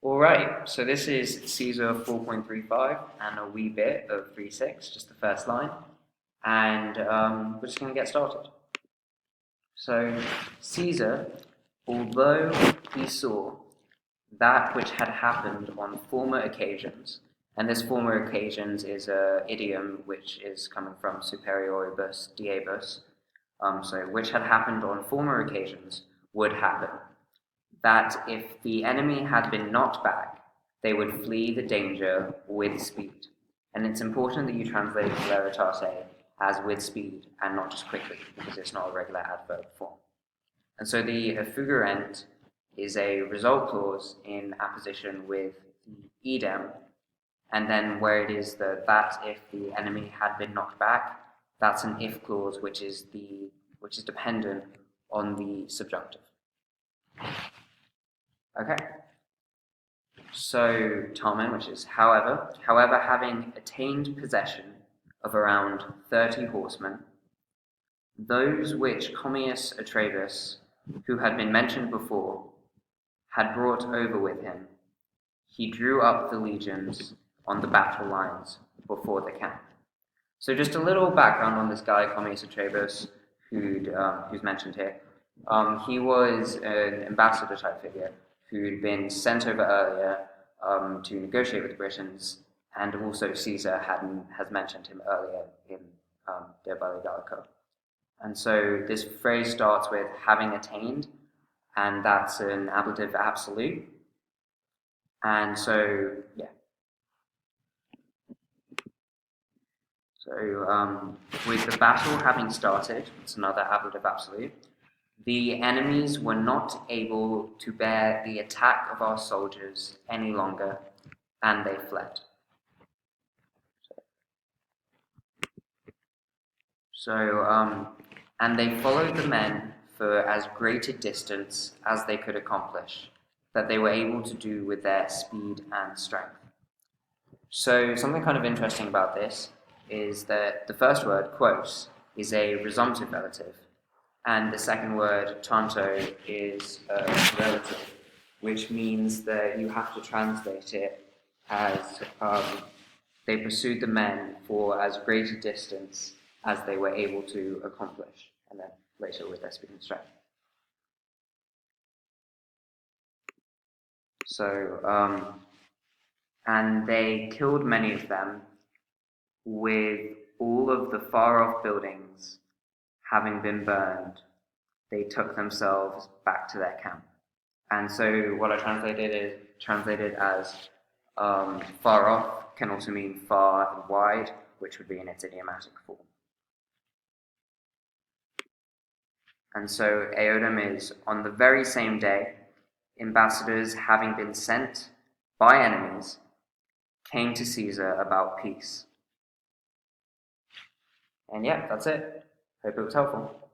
Alright, so this is Caesar 4.35 and a wee bit of 3.6, just the first line. And we're just going to get started. So Caesar, although he saw that which had happened on former occasions, and this former occasions is an idiom which is coming from superioribus diebus, so which had happened on former occasions would happen. That if the enemy had been knocked back, they would flee the danger with speed. And it's important that you translate celeritate as with speed and not just quickly, because it's not a regular adverb form. And so the effugerent is a result clause in apposition with the idem, and then where it is that if the enemy had been knocked back, that's an if clause which is dependent on the subjunctive. Okay, so Tamen, which is however, having attained possession of around 30 horsemen, those which Commius Atrebus, who had been mentioned before, had brought over with him, he drew up the legions on the battle lines before the camp. So just a little background on this guy, Commius Atrebus, who's mentioned here. He was an ambassador type figure who'd been sent over earlier to negotiate with the Britons, and also Caesar has mentioned him earlier in De Belli Gallico. And so this phrase starts with having attained, and that's an ablative absolute. And so, yeah. So with the battle having started, it's another ablative absolute, the enemies were not able to bear the attack of our soldiers any longer, and they fled. And they followed the men for as great a distance as they could accomplish, that they were able to do with their speed and strength. So something kind of interesting about this is that the first word, quos, is a resumptive relative, and the second word, tanto, is a relative, which means that you have to translate it as they pursued the men for as great a distance as they were able to accomplish, and then later with their speed and strength. So, and they killed many of them, with all of the far-off buildings having been burned, they took themselves back to their camp. And so what I translated as far off can also mean far and wide, which would be in its idiomatic form. And so Eodem is, on the very same day, ambassadors having been sent by enemies came to Caesar about peace. And yeah, that's it. Hope it was helpful.